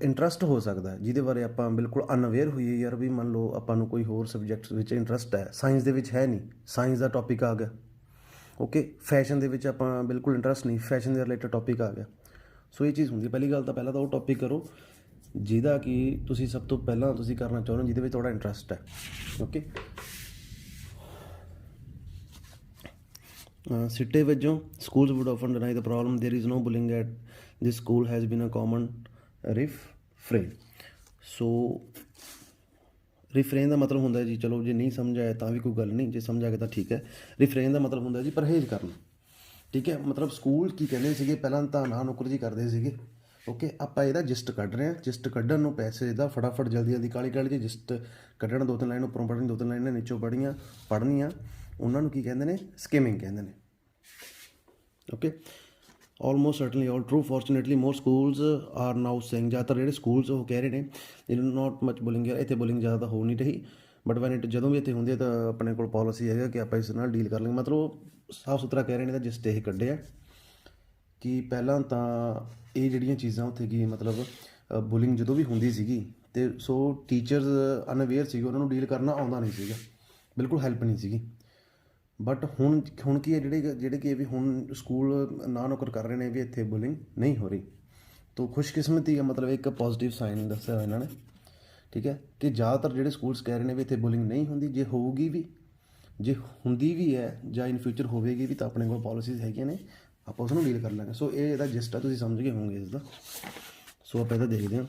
ਇੰਟਰਸਟ ਹੋ ਸਕਦਾ, ਜਿਹਦੇ ਬਾਰੇ ਆਪਾਂ ਬਿਲਕੁਲ ਅਨਅਵੇਅਰ ਹੋਈਏ। ਯਾਰ ਵੀ ਮੰਨ ਲਓ ਆਪਾਂ ਨੂੰ ਕੋਈ ਹੋਰ ਸਬਜੈਕਟਸ ਵਿੱਚ ਇੰਟਰਸਟ ਹੈ, ਸਾਇੰਸ ਦੇ ਵਿੱਚ ਹੈ ਨਹੀਂ, ਸਾਇੰਸ ਦਾ ਟੌਪਿਕ ਆ ਗਿਆ, ਓਕੇ। ਫੈਸ਼ਨ ਦੇ ਵਿੱਚ ਆਪਾਂ ਬਿਲਕੁਲ ਇੰਟਰਸਟ ਨਹੀਂ, ਫੈਸ਼ਨ ਦੇ ਰਿਲੇਟਡ ਟੌਪਿਕ ਆ ਗਿਆ। ਸੋ ਇਹ ਚੀਜ਼ ਹੁੰਦੀ ਹੈ। ਪਹਿਲੀ ਗੱਲ ਤਾਂ ਪਹਿਲਾਂ ਤਾਂ ਉਹ ਟੌਪਿਕ ਕਰੋ ਜਿਹਦਾ ਕਿ ਤੁਸੀਂ ਸਭ ਤੋਂ ਪਹਿਲਾਂ ਤੁਸੀਂ ਕਰਨਾ ਚਾਹੁੰਦੇ ਹੋ, ਜਿਹਦੇ ਵਿੱਚ ਤੁਹਾਡਾ ਇੰਟਰਸਟ ਹੈ, ਓਕੇ। ਸਿੱਟੇ ਵਜੋਂ schools would often deny the problem there is no bullying at this school has been a common refrain. So refrain ਦਾ ਮਤਲਬ ਹੁੰਦਾ ਜੀ, ਚਲੋ ਜੇ ਨਹੀਂ ਸਮਝ ਆਇਆ ਤਾਂ ਵੀ ਕੋਈ ਗੱਲ ਨਹੀਂ, ਜੇ ਸਮਝ ਆ ਗਿਆ ਤਾਂ ਠੀਕ ਹੈ। ਰਿਫਰੇਨ ਦਾ ਮਤਲਬ ਹੁੰਦਾ ਜੀ ਪਰਹੇਜ਼ ਕਰਨਾ, ਠੀਕ ਹੈ। ਮਤਲਬ ਸਕੂਲ ਕੀ ਕਹਿੰਦੇ ਸੀਗੇ, ਪਹਿਲਾਂ ਤਾਂ ਨਾ ਨੁਕਰ ਜੀ ਕਰਦੇ ਸੀਗੇ, ਓਕੇ। ਆਪਾਂ ਇਹਦਾ ਜਿਸਟ ਕੱਢ ਰਹੇ ਹਾਂ, ਜਿਸਟ ਕੱਢਣ ਨੂੰ ਪੈਸੇ ਦਾ ਫਟਾਫਟ ਜਲਦੀ ਜਲਦੀ ਕਾਹਲੀ ਕਾਹਲੀ 'ਚ ਜਿਸਟ ਕੱਢਣ, 2-3 ਲਾਈਨ ਉੱਪਰੋਂ ਪੜ੍ਹਨੀ, 2-3 ਲਾਈਨਾਂ ਨੀਚੋਂ ਪੜ੍ਹਨੀਆਂ, ਉਹਨਾਂ ਨੂੰ ਕੀ ਕਹਿੰਦੇ ਨੇ, ਸਕੀਮਿੰਗ ਕਹਿੰਦੇ ਨੇ, ਓਕੇ। ਆਲਮੋਸਟ ਸਰਟਨਲੀ ਆਲ ਟਰੂ, ਫੋਰਚੂਨੇਟਲੀ ਮੋਰ ਸਕੂਲਸ ਆਰ ਨਾਓ ਸੇਇੰਗ, ਜ਼ਿਆਦਾਤਰ ਜਿਹੜੇ ਸਕੂਲਸ ਉਹ ਕਹਿ ਰਹੇ ਨੇ ਨੋਟ ਮਚ ਬੁਲਿੰਗ, ਇੱਥੇ ਬੁਲਿੰਗ ਜ਼ਿਆਦਾ ਤਾਂ ਹੋ ਨਹੀਂ ਰਹੀ, ਬਟ ਵੈਨ ਇਟ ਜਦੋਂ ਵੀ ਇੱਥੇ ਹੁੰਦੀ ਹੈ ਤਾਂ ਆਪਣੇ ਕੋਲ ਪੋਲਿਸੀ ਹੈਗਾ ਕਿ ਆਪਾਂ ਇਸ ਨਾਲ ਡੀਲ ਕਰ ਲਾਂਗੇ। ਮਤਲਬ ਸਾਫ ਸੁਥਰਾ ਕਹਿ ਰਹੇ ਨੇ ਤਾਂ ਜਿਸਟ ਇਹ ਕੱਢਿਆ ਕਿ ਪਹਿਲਾਂ ਤਾਂ ਇਹ ਜਿਹੜੀਆਂ ਚੀਜ਼ਾਂ ਉੱਥੇ ਕੀ ਮਤਲਬ ਬੁਲਿੰਗ ਜਦੋਂ ਵੀ ਹੁੰਦੀ ਸੀਗੀ ਅਤੇ ਸੋ ਟੀਚਰਸ ਅਨਅਵੇਅਰ ਸੀਗੇ, ਉਹਨਾਂ ਨੂੰ ਡੀਲ ਕਰਨਾ ਆਉਂਦਾ ਨਹੀਂ ਸੀਗਾ, ਬਿਲਕੁਲ ਹੈਲਪ ਨਹੀਂ ਸੀਗੀ। ਬਟ ਹੁਣ ਕੀ ਹੈ, ਜਿਹੜੇ ਕਿ ਵੀ ਹੁਣ ਸਕੂਲ ਨਾ ਨੁਕਰ ਕਰ ਰਹੇ ਨੇ ਵੀ ਇੱਥੇ ਬੁਲਿੰਗ ਨਹੀਂ ਹੋ ਰਹੀ, ਤਾਂ ਖੁਸ਼ਕਿਸਮਤੀ ਹੈ, ਮਤਲਬ ਇੱਕ ਪੋਜ਼ੀਟਿਵ ਸਾਈਨ ਦੱਸਿਆ ਇਹਨਾਂ ਨੇ, ਠੀਕ ਹੈ। ਕਿ ਜ਼ਿਆਦਾਤਰ ਜਿਹੜੇ ਸਕੂਲਸ ਕਹਿ ਰਹੇ ਨੇ ਵੀ ਇੱਥੇ ਬੁਲਿੰਗ ਨਹੀਂ ਹੁੰਦੀ, ਜੇ ਹੋਊਗੀ ਵੀ, ਜੇ ਹੁੰਦੀ ਵੀ ਹੈ ਜਾਂ ਇਨ ਫਿਊਚਰ ਹੋਵੇਗੀ ਵੀ ਤਾਂ ਆਪਣੇ ਕੋਲ ਪੋਲਿਸੀਜ਼ ਹੈਗੀਆਂ ਨੇ, ਆਪਾਂ ਉਸ ਨੂੰ ਡੀਲ ਕਰ ਲਾਂਗੇ। ਸੋ ਇਹ ਇਹਦਾ ਜਿਸਟ ਆ, ਤੁਸੀਂ ਸਮਝ ਗਏ ਹੋਵੋਗੇ ਇਸ ਦਾ। ਸੋ ਆਪਾਂ ਇਹਦਾ ਦੇਖਦੇ ਹਾਂ।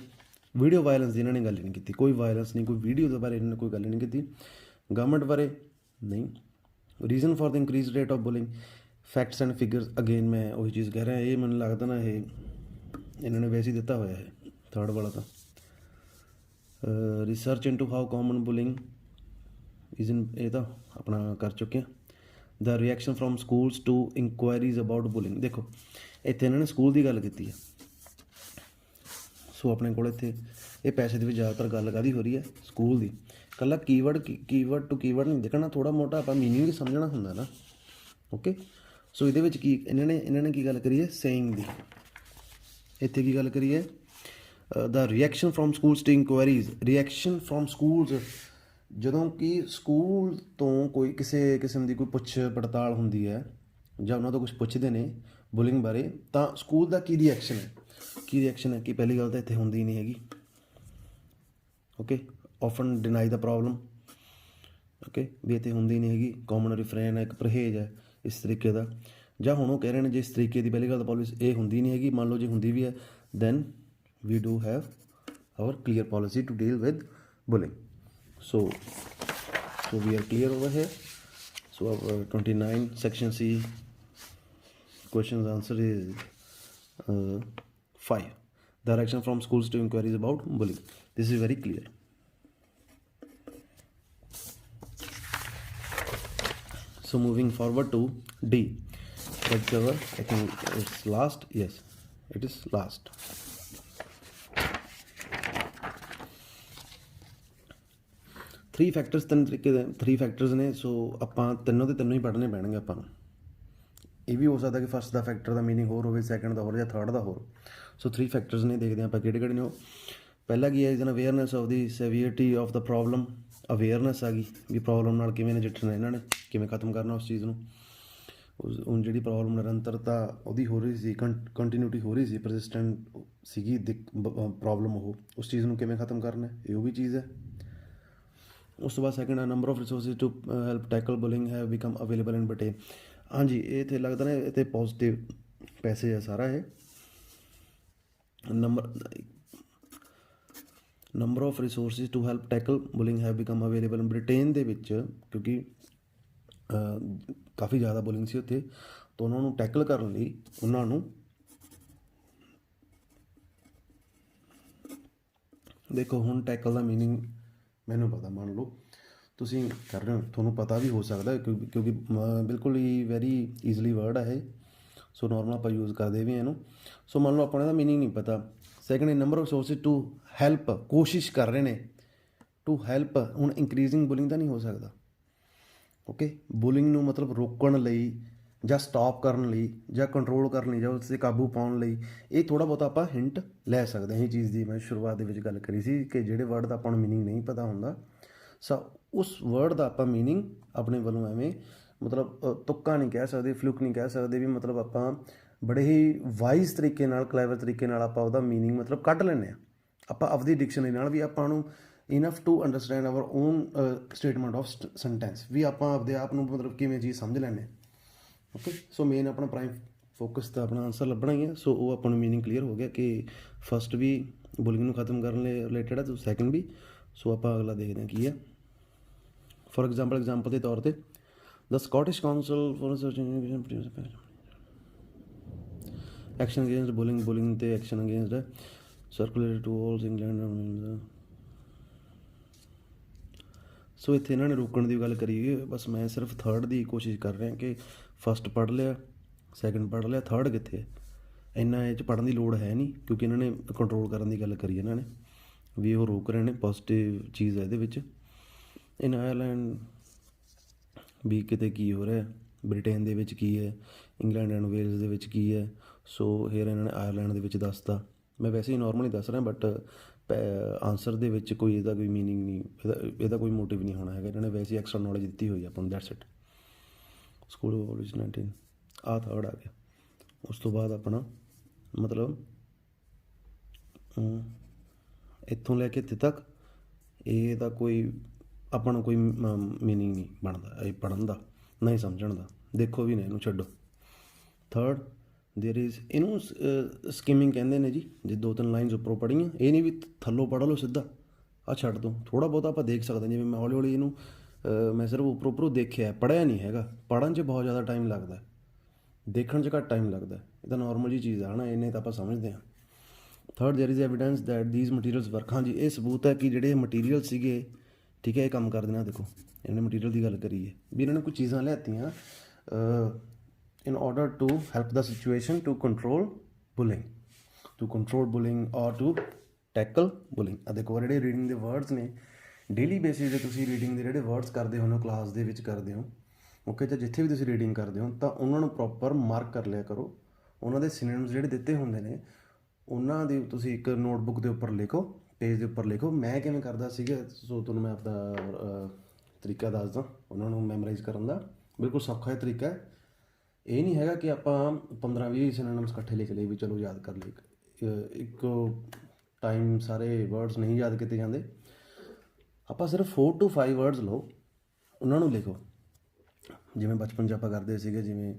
ਵੀਡੀਓ ਵਾਇਲੈਂਸ ਦੀ ਇਹਨਾਂ ਨੇ ਗੱਲ ਨਹੀਂ ਕੀਤੀ, ਕੋਈ ਵਾਇਲੈਂਸ ਨਹੀਂ, ਕੋਈ ਵੀਡੀਓ ਦੇ ਬਾਰੇ ਇਹਨਾਂ ਨੇ ਕੋਈ ਗੱਲ ਨਹੀਂ ਕੀਤੀ, ਗਵਰਨਮੈਂਟ ਬਾਰੇ ਨਹੀਂ। Reason for the increase rate of bullying, facts and figures, again मैं वही चीज़ कह रहा, ये मैंने लगता ना ये इन्होंने वैसे ही दिता होया है थर्ड वाला था। Research into how common bullying is in, ये तो अपना कर चुके हैं। The reaction from schools to inquiries about bullying, देखो इतने इन्होंने स्कूल की गल की है। सो अपने को इतने ये पैसे की ज़्यादातर गल काहदी हो रही है, स्कूल की। ਕੱਲਾ ਕੀਵਰਡ ਟੂ ਕੀਵਰਡ ਨਹੀਂ ਦੇਖਣਾ, ਥੋੜ੍ਹਾ ਮੋਟਾ ਆਪਾਂ ਮੀਨਿੰਗ ਵੀ ਸਮਝਣਾ ਹੁੰਦਾ ਨਾ, ਓਕੇ। ਸੋ ਇਹਦੇ ਵਿੱਚ ਕੀ ਇਹਨਾਂ ਨੇ ਕੀ ਗੱਲ ਕਰੀ ਹੈ, ਸੇਇੰਗ ਦੀ। ਇੱਥੇ ਕੀ ਗੱਲ ਕਰੀ ਹੈ, the reaction from schools to inquiries, reaction from schools, ਜਦੋਂ ਕਿ ਸਕੂਲ ਤੋਂ ਕੋਈ ਕਿਸੇ ਕਿਸਮ ਦੀ ਕੋਈ ਪੁੱਛ ਪੜਤਾਲ ਹੁੰਦੀ ਹੈ ਜਾਂ ਉਹਨਾਂ ਤੋਂ ਕੁਛ ਪੁੱਛਦੇ ਨੇ ਬੁਲਿੰਗ ਬਾਰੇ, ਤਾਂ ਸਕੂਲ ਦਾ ਕੀ ਰਿਐਕਸ਼ਨ ਹੈ ਕਿ ਪਹਿਲੀ ਗੱਲ ਤਾਂ ਇੱਥੇ ਹੁੰਦੀ ਨਹੀਂ ਹੈਗੀ, ਓਕੇ। ਔਫਨ ਡਿਨਾਈ ਦਾ ਪ੍ਰੋਬਲਮ, ਓਕੇ, ਵੀ ਇੱਥੇ ਹੁੰਦੀ ਨਹੀਂ ਹੈਗੀ। ਕਾਮਨ ਰਿਫਰੇਨ ਹੈ, ਇੱਕ ਪਰਹੇਜ਼ ਹੈ ਇਸ ਤਰੀਕੇ ਦਾ। ਜਾਂ ਹੁਣ ਉਹ ਕਹਿ ਰਹੇ ਨੇ ਜੇ ਇਸ ਤਰੀਕੇ ਦੀ ਪਹਿਲੀ ਗੱਲ ਤਾਂ ਪੋਲਿਸੀ ਇਹ ਹੁੰਦੀ ਨਹੀਂ ਹੈਗੀ, ਮੰਨ ਲਓ ਜੇ ਹੁੰਦੀ ਵੀ ਹੈ then we do have our clear policy to deal with bullying. So we are clear over here. So 29 section C questions answer is 5. Direction from schools to inquiries about bullying. This is very clear. So moving forward to D, that's our, I think it's last, yes it is last. Three factors, ਤਿੰਨ ਤਰੀਕੇ ਦੇ 3 factors ਨੇ। ਸੋ ਆਪਾਂ ਤਿੰਨੋਂ ਦੇ ਤਿੰਨੋਂ ਹੀ ਪੜ੍ਹਨੇ ਪੈਣਗੇ ਆਪਾਂ ਨੂੰ। ਇਹ ਵੀ ਹੋ ਸਕਦਾ ਕਿ ਫਸਟ ਦਾ ਫੈਕਟਰ ਦਾ ਮੀਨਿੰਗ ਹੋਰ ਹੋਵੇ, ਸੈਕੰਡ ਦਾ ਹੋਰ, ਜਾਂ ਥਰਡ ਦਾ ਹੋਰ। ਸੋ 3 factors ਨੇ, ਦੇਖਦੇ ਹਾਂ ਆਪਾਂ ਕਿਹੜੇ ਕਿਹੜੇ ਨੇ ਉਹ। ਪਹਿਲਾ ਕੀ ਹੈ, is an awareness of the severity of the problem. Awareness ਆ ਗਈ ਵੀ ਪ੍ਰੋਬਲਮ ਨਾਲ ਕਿਵੇਂ ਨਜਿੱਠਣਾ, ਇਹਨਾਂ ਨੇ ਕਿਵੇਂ ਖਤਮ ਕਰਨਾ ਉਸ ਚੀਜ਼ ਨੂੰ। ਹੁਣ ਜਿਹੜੀ ਪ੍ਰੋਬਲਮ ਨਿਰੰਤਰਤਾ ਉਹਦੀ ਹੋ ਰਹੀ ਸੀ, ਕੰਟੀਨਿਊਟੀ ਹੋ ਰਹੀ ਸੀ, ਪਰਸਿਸਟੈਂਟ ਸੀਗੀ ਪ੍ਰੋਬਲਮ, ਉਹ ਉਸ ਚੀਜ਼ ਨੂੰ ਕਿਵੇਂ ਖਤਮ ਕਰਨਾ, ਇਹ ਉਹ ਵੀ ਚੀਜ਼ ਹੈ। ਉਸ ਤੋਂ ਬਾਅਦ second a number of resources to help tackle bullying have become available in ਬਟੇ। ਹਾਂਜੀ, ਇਹ ਇੱਥੇ ਲੱਗਦਾ ਨਾ ਇੱਥੇ ਪੋਜ਼ੀਟਿਵ ਪੈਸੇ ਆ ਸਾਰਾ ਇਹ। Number of resources to help tackle bullying have become available. Britain ਦੇ ਵਿੱਚ ਕਿਉਂਕਿ ਕਾਫੀ ਜ਼ਿਆਦਾ ਬੁਲਿੰਗ ਸੀ ਉੱਥੇ, ਤਾਂ ਉਹਨਾਂ ਨੂੰ ਟੈਕਲ ਕਰਨ ਲਈ ਉਹਨਾਂ ਨੂੰ, ਦੇਖੋ ਹੁਣ ਟੈਕਲ ਦਾ ਮੀਨਿੰਗ ਮੈਨੂੰ ਪਤਾ, ਮੰਨ ਲਓ ਤੁਸੀਂ ਕਰ ਰਹੇ ਹੋ, ਤੁਹਾਨੂੰ ਪਤਾ ਵੀ ਹੋ ਸਕਦਾ ਕਿਉਂਕਿ ਬਿਲਕੁਲ ਹੀ ਵੈਰੀ ਈਜ਼ਲੀ ਵਰਡ ਹੈ ਇਹ। ਸੋ ਨੋਰਮਲ ਆਪਾਂ ਯੂਜ਼ ਕਰਦੇ ਵੀ ਇਹਨੂੰ। ਸੋ ਮੰਨ ਲਓ ਆਪਾਂ ਨੂੰ ਇਹਦਾ ਮੀਨਿੰਗ ਨਹੀਂ ਪਤਾ। Second, number of sources to help, ਕੋਸ਼ਿਸ਼ ਕਰ ਰਹੇ ਨੇ ਟੂ ਹੈਲਪ। ਹੁਣ ਇੰਕਰੀਜ਼ਿੰਗ ਬੁਲਿੰਗ ਤਾਂ ਨਹੀਂ ਹੋ ਸਕਦਾ, ਓਕੇ। ਬੁਲਿੰਗ ਨੂੰ ਮਤਲਬ ਰੋਕਣ ਲਈ ਜਾਂ ਸਟਾਪ ਕਰਨ ਲਈ ਜਾਂ ਕੰਟਰੋਲ ਕਰਨ ਲਈ ਜਾਂ ਉਸ 'ਤੇ ਕਾਬੂ ਪਾਉਣ ਲਈ ਇਹ ਥੋੜ੍ਹਾ ਬਹੁਤਾ ਆਪਾਂ ਹਿੰਟ ਲੈ ਸਕਦੇ ਹਾਂ। ਇਹ ਚੀਜ਼ ਦੀ ਮੈਂ ਸ਼ੁਰੂਆਤ ਦੇ ਵਿੱਚ ਗੱਲ ਕਰੀ ਸੀ ਕਿ ਜਿਹੜੇ ਵਰਡ ਦਾ ਆਪਾਂ ਨੂੰ ਮੀਨਿੰਗ ਨਹੀਂ ਪਤਾ ਹੁੰਦਾ, ਉਸ ਵਰਡ ਦਾ ਆਪਾਂ ਮੀਨਿੰਗ ਆਪਣੇ ਵੱਲੋਂ ਐਵੇਂ ਮਤਲਬ ਤੁੱਕਾ ਨਹੀਂ ਕਹਿ ਸਕਦੇ, ਫਲੂਕ ਨਹੀਂ ਕਹਿ ਸਕਦੇ, ਵੀ ਮਤਲਬ ਆਪਾਂ ਬੜੇ ਹੀ ਵਾਈਜ਼ ਤਰੀਕੇ ਨਾਲ, ਕਲੈਵਰ ਤਰੀਕੇ ਨਾਲ ਆਪਾਂ ਉਹਦਾ ਮੀਨਿੰਗ ਮਤਲਬ ਕੱਢ ਲੈਂਦੇ ਹਾਂ। ਆਪਾਂ ਆਪਦੀ ਡਿਕਸ਼ਨਰੀ ਨਾਲ ਵੀ ਆਪਾਂ ਨੂੰ enough to understand our own statement of sentence, ਵੀ ਆਪਾਂ ਆਪਦੇ ਆਪ ਨੂੰ ਮਤਲਬ ਕਿਵੇਂ ਚੀਜ਼ ਸਮਝ ਲੈਂਦੇ ਹਾਂ, ਓਕੇ। ਸੋ ਮੇਨ ਆਪਣਾ ਪ੍ਰਾਈਮ ਫੋਕਸ ਤਾਂ ਆਪਣਾ ਆਨਸਰ ਲੱਭਣਾ ਹੀ ਹੈ। ਸੋ ਉਹ ਆਪਾਂ ਨੂੰ ਮੀਨਿੰਗ ਕਲੀਅਰ ਹੋ ਗਿਆ ਕਿ ਫਸਟ ਵੀ ਬੁਲਿੰਗ ਨੂੰ ਖਤਮ ਕਰਨ ਲਈ ਰਿਲੇਟਡ ਹੈ, ਤੇ ਸੈਕਿੰਡ ਵੀ। ਸੋ ਆਪਾਂ ਅਗਲਾ ਦੇਖਦੇ ਹਾਂ ਕੀ ਹੈ। ਫੋਰ ਐਗਜ਼ਾਮਪਲ ਦੇ ਤੌਰ 'ਤੇ the Scottish council for action against bullying ਤੇ action against has circulated to all England. ਸੋ ਇੱਥੇ ਇਹਨਾਂ ਨੇ ਰੋਕਣ ਦੀ ਗੱਲ ਕਰੀ ਹੋਈ ਹੈ। ਬਸ ਮੈਂ ਸਿਰਫ ਥਰਡ ਦੀ ਕੋਸ਼ਿਸ਼ ਕਰ ਰਿਹਾ ਕਿ ਫਸਟ ਪੜ੍ਹ ਲਿਆ, ਸੈਕਿੰਡ ਪੜ੍ਹ ਲਿਆ, ਥਰਡ ਕਿੱਥੇ ਹੈ। ਇੰਨਾ ਇਹ 'ਚ ਪੜ੍ਹਨ ਦੀ ਲੋੜ ਹੈ ਨਹੀਂ, ਕਿਉਂਕਿ ਇਹਨਾਂ ਨੇ ਕੰਟਰੋਲ ਕਰਨ ਦੀ ਗੱਲ ਕਰੀ ਇਹਨਾਂ ਨੇ, ਵੀ ਉਹ ਰੋਕ ਰਹੇ ਨੇ। ਪੋਜ਼ੀਟਿਵ ਚੀਜ਼ ਹੈ ਇਹਦੇ ਵਿੱਚ। ਇਨ ਆਇਰਲੈਂਡ ਵੀ ਕਿਤੇ ਕੀ ਹੋ ਰਿਹਾ, ਬ੍ਰਿਟੇਨ ਦੇ ਵਿੱਚ ਕੀ ਹੈ, ਇੰਗਲੈਂਡ ਐਂਡ ਵੇਲਜ਼ ਦੇ ਵਿੱਚ ਕੀ ਹੈ। ਸੋ ਹੇਅਰ ਇਹਨਾਂ ਨੇ ਆਇਰਲੈਂਡ ਦੇ ਵਿੱਚ ਦੱਸਤਾ। ਮੈਂ ਵੈਸੇ ਹੀ ਨੋਰਮਲੀ ਦੱਸ ਰਿਹਾ, ਬਟ ਆਨਸਰ ਦੇ ਵਿੱਚ ਕੋਈ ਇਹਦਾ ਕੋਈ ਮੀਨਿੰਗ ਨਹੀਂ, ਇਹਦਾ ਕੋਈ ਮੋਟਿਵ ਨਹੀਂ ਹੋਣਾ ਹੈਗਾ। ਇਹਨਾਂ ਨੇ ਵੈਸੇ ਹੀ ਐਕਸਟਰਾ ਨੌਲੇਜ ਦਿੱਤੀ ਹੋਈ ਆਪਾਂ ਨੂੰ, ਦੈਟਸ ਇਟ। ਸਕੂਲ ਆਫ 19 ਆਹ ਥਰਡ ਆ ਗਿਆ। ਉਸ ਤੋਂ ਬਾਅਦ ਆਪਣਾ ਮਤਲਬ ਇੱਥੋਂ ਲੈ ਕੇ ਇੱਥੇ ਤੱਕ ਇਹਦਾ ਕੋਈ ਆਪਾਂ ਨੂੰ ਕੋਈ ਮੀਨਿੰਗ ਨਹੀਂ ਬਣਦਾ ਇਹ ਪੜ੍ਹਨ ਦਾ, ਨਹੀਂ ਸਮਝਣ ਦਾ। ਦੇਖੋ ਵੀ ਨਾ, ਇਹਨੂੰ ਛੱਡੋ। ਥਰਡ ਦੇਰ ਇਜ਼, ਇਹਨੂੰ ਸਕਿਮਿੰਗ ਕਹਿੰਦੇ ਨੇ ਜੀ। ਜੇ 2-3 ਲਾਈਨਸ ਉੱਪਰੋਂ ਪੜ੍ਹੀਆਂ, ਇਹ ਨਹੀਂ ਵੀ ਥੱਲੋਂ ਪੜ੍ਹ ਲਓ ਸਿੱਧਾ, ਆਹ ਛੱਡ ਦੋ। ਥੋੜ੍ਹਾ ਬਹੁਤਾ ਆਪਾਂ ਦੇਖ ਸਕਦੇ ਹਾਂ, ਜਿਵੇਂ ਮੈਂ ਹੌਲੀ ਹੌਲੀ ਇਹਨੂੰ ਮੈਂ ਸਿਰਫ ਉੱਪਰੋਂ ਦੇਖਿਆ, ਪੜ੍ਹਿਆ ਨਹੀਂ ਹੈਗਾ। ਪੜ੍ਹਨ 'ਚ ਬਹੁਤ ਜ਼ਿਆਦਾ ਟਾਈਮ ਲੱਗਦਾ, ਦੇਖਣ 'ਚ ਘੱਟ ਟਾਈਮ ਲੱਗਦਾ। ਇਹ ਤਾਂ ਨੋਰਮਲ ਜਿਹੀ ਚੀਜ਼ ਆ, ਹੈ ਨਾ, ਇੰਨੇ ਤਾਂ ਆਪਾਂ ਸਮਝਦੇ ਹਾਂ। Third there is evidence that these materials work. ਹਾਂਜੀ, ਇਹ ਸਬੂਤ ਹੈ ਕਿ ਜਿਹੜੇ ਮਟੀਰੀਅਲ ਸੀਗੇ, ਠੀਕ ਹੈ, ਇਹ ਕੰਮ ਕਰਦੇ ਨੇ। ਦੇਖੋ ਇਹਨਾਂ ਨੇ ਮਟੀਰੀਅਲ ਦੀ ਗੱਲ ਕਰੀ ਹੈ, ਵੀ ਇਹਨਾਂ ਨੇ ਕੁਝ ਚੀਜ਼ਾਂ ਲਿਆਤੀਆਂ in order to help the situation to control bullying or to tackle bullying। ਆ ਦੇਖੋ ਜਿਹੜੇ ਰੀਡਿੰਗ ਦੇ ਵਰਡਸ ਨੇ, ਡੇਲੀ ਬੇਸਿਸ 'ਤੇ ਤੁਸੀਂ ਰੀਡਿੰਗ ਦੇ ਜਿਹੜੇ ਵਰਡਸ ਕਰਦੇ ਹੋ, ਕਲਾਸ ਦੇ ਵਿੱਚ ਕਰਦੇ ਹੋ, ਓਕੇ, ਜਾਂ ਜਿੱਥੇ ਵੀ ਤੁਸੀਂ ਰੀਡਿੰਗ ਕਰਦੇ ਹੋ, ਤਾਂ ਉਹਨਾਂ ਨੂੰ ਪ੍ਰੋਪਰ ਮਾਰਕ ਕਰ ਲਿਆ ਕਰੋ। ਉਹਨਾਂ ਦੇ ਸਿਨੋਨਿਮਸ ਜਿਹੜੇ ਦਿੱਤੇ ਹੁੰਦੇ ਨੇ, ਉਹਨਾਂ ਦੀ ਤੁਸੀਂ ਇੱਕ ਨੋਟਬੁੱਕ ਦੇ ਉੱਪਰ ਲਿਖੋ, ਪੇਜ ਦੇ ਉੱਪਰ ਲਿਖੋ। ਮੈਂ ਕਿਵੇਂ ਕਰਦਾ ਸੀਗਾ, ਸੋ ਤੁਹਾਨੂੰ ਮੈਂ ਆਪਦਾ ਤਰੀਕਾ ਦੱਸਦਾ ਉਹਨਾਂ ਨੂੰ ਮੈਮੋਰਾਈਜ਼ ਕਰਨ ਦਾ। ਬਿਲਕੁਲ ਸੌਖਾ ਜਿਹਾ ਤਰੀਕਾ ਹੈ। ਇਹ ਨਹੀਂ ਹੈਗਾ ਕਿ ਆਪਾਂ 15-20 ਸਿਨੋਨਿਮਸ ਇਕੱਠੇ ਲਿਖ ਲਏ ਵੀ ਚਲੋ ਯਾਦ ਕਰ ਲਏ। ਇੱਕ ਟਾਈਮ ਸਾਰੇ ਵਰਡਸ ਨਹੀਂ ਯਾਦ ਕੀਤੇ ਜਾਂਦੇ। ਆਪਾਂ ਸਿਰਫ 4 to 5 ਵਰਡਸ ਲਓ, ਉਹਨਾਂ ਨੂੰ ਲਿਖੋ। ਜਿਵੇਂ ਬਚਪਨ 'ਚ ਆਪਾਂ ਕਰਦੇ ਸੀਗੇ, ਜਿਵੇਂ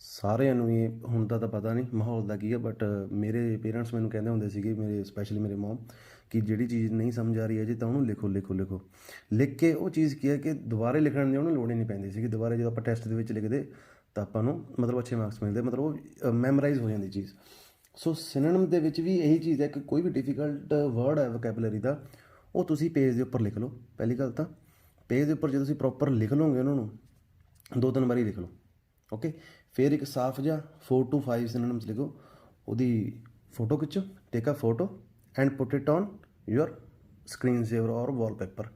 ਸਾਰਿਆਂ ਨੂੰ ਹੀ ਹੁਣ ਤਾਂ ਪਤਾ ਨਹੀਂ ਮਾਹੌਲ ਦਾ ਕੀ ਹੈ, ਬਟ ਮੇਰੇ ਪੇਰੈਂਟਸ ਮੈਨੂੰ ਕਹਿੰਦੇ ਹੁੰਦੇ ਸੀਗੇ, ਮੇਰੇ ਸਪੈਸ਼ਲੀ ਮੇਰੇ ਮੋਮ, ਕਿ ਜਿਹੜੀ ਚੀਜ਼ ਨਹੀਂ ਸਮਝ ਆ ਰਹੀ ਹੈ ਜੀ, ਤਾਂ ਉਹਨੂੰ ਲਿਖੋ। ਲਿਖ ਕੇ ਉਹ ਚੀਜ਼ ਕੀ ਹੈ ਕਿ ਦੁਬਾਰੇ ਲਿਖਣ ਦੀ ਉਹਨੂੰ ਲੋੜ ਹੀ ਨਹੀਂ ਪੈਂਦੀ ਸੀਗੀ। ਦੁਬਾਰੇ ਜਦੋਂ ਆਪਾਂ ਟੈਸਟ ਦੇ ਵਿੱਚ ਲਿਖਦੇ ਤਾਂ ਆਪਾਂ ਨੂੰ ਮਤਲਬ ਅੱਛੇ ਮਾਰਕਸ ਮਿਲਦੇ, ਮਤਲਬ ਉਹ ਮੈਮੋਰਾਈਜ਼ ਹੋ ਜਾਂਦੀ ਚੀਜ਼। ਸੋ ਸਿਨੋਨਿਮ ਦੇ ਵਿੱਚ ਵੀ ਇਹੀ ਚੀਜ਼ ਹੈ ਕਿ ਕੋਈ ਵੀ ਡਿਫੀਕਲਟ ਵਰਡ ਹੈ ਵੋਕੈਬਲਰੀ ਦਾ, ਉਹ ਤੁਸੀਂ ਪੇਜ ਦੇ ਉੱਪਰ ਲਿਖ ਲਓ। ਪਹਿਲੀ ਗੱਲ ਤਾਂ ਪੇਜ ਦੇ ਉੱਪਰ ਜੇ ਤੁਸੀਂ ਪ੍ਰੋਪਰ ਲਿਖ ਲਓਗੇ, ਉਹਨਾਂ ਨੂੰ 2-3 ਵਾਰੀ ਲਿਖ ਲਓ, ਓਕੇ। ਫਿਰ ਇੱਕ ਸਾਫ ਜਿਹਾ 4 to 5 ਸਿਨੋਨਿਮਸ ਲਿਖੋ, ਉਹਦੀ ਫੋਟੋ ਖਿੱਚੋ, take a photo and put it on your screen saver or wallpaper.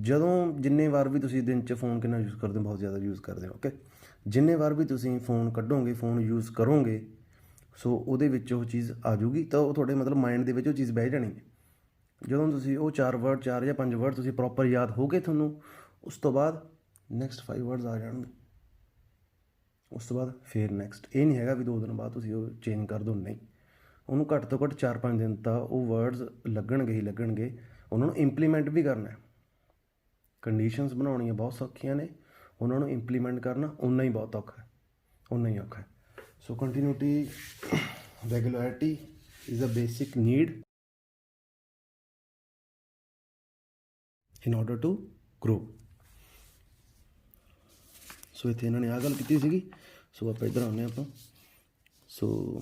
ਜਦੋਂ ਜਿੰਨੇ ਵਾਰ ਵੀ ਤੁਸੀਂ ਦਿਨ 'ਚ ਫੋਨ ਕਿੰਨਾ ਯੂਜ਼ ਕਰਦੇ ਹੋ, ਬਹੁਤ ਜ਼ਿਆਦਾ ਯੂਜ਼ ਕਰਦੇ ਹੋ, ਓਕੇ। ਜਿੰਨੇ ਵਾਰ ਵੀ ਤੁਸੀਂ ਫੋਨ ਕੱਢੋਗੇ, ਫੋਨ ਯੂਜ਼ ਕਰੋਗੇ, ਸੋ ਉਹਦੇ ਵਿੱਚ ਉਹ ਚੀਜ਼ ਆ ਜੂਗੀ, ਤਾਂ ਉਹ ਤੁਹਾਡੇ ਮਤਲਬ ਮਾਈਂਡ ਦੇ ਵਿੱਚ ਉਹ ਚੀਜ਼ ਬਹਿ ਜਾਣੀ ਹੈ। ਜਦੋਂ ਤੁਸੀਂ ਉਹ 4 ਜਾਂ 5 ਵਰਡ ਤੁਸੀਂ ਪ੍ਰੋਪਰ ਯਾਦ ਹੋ ਗਏ ਤੁਹਾਨੂੰ, ਉਸ ਤੋਂ ਬਾਅਦ ਨੈਕਸਟ 5 ਵਰਡਸ ਆ ਜਾਣਗੇ। ਉਸ ਤੋਂ ਬਾਅਦ ਫਿਰ ਨੈਕਸਟ। ਇਹ ਨਹੀਂ ਹੈਗਾ ਵੀ 2 ਦਿਨ ਬਾਅਦ ਤੁਸੀਂ ਉਹ ਚੇਂਜ ਕਰ ਦਿਓ, ਨਹੀਂ। ਉਹਨੂੰ ਘੱਟ ਤੋਂ ਘੱਟ 4-5 ਦਿਨ ਤਾਂ ਉਹ ਵਰਡਸ ਲੱਗਣਗੇ ਹੀ ਲੱਗਣਗੇ। ਉਹਨਾਂ ਨੂੰ ਇੰਪਲੀਮੈਂਟ ਵੀ ਕਰਨਾ। ਕੰਡੀਸ਼ਨਸ ਬਣਾਉਣੀਆਂ ਬਹੁਤ ਸੌਖੀਆਂ ਨੇ, ਉਹਨਾਂ ਨੂੰ ਇੰਪਲੀਮੈਂਟ ਕਰਨਾ ਓਨਾ ਹੀ ਬਹੁਤ ਔਖਾ ਹੈ, ਓਨਾ ਹੀ ਔਖਾ ਹੈ। So continuity, regularity is a basic need in order to grow। ਸੋ ਇੱਥੇ ਇਹਨਾਂ ਨੇ ਆਹ ਗੱਲ ਕੀਤੀ ਸੀਗੀ। ਸੋ ਆਪਾਂ ਇੱਧਰ ਆਉਂਦੇ ਆਪਾਂ। ਸੋ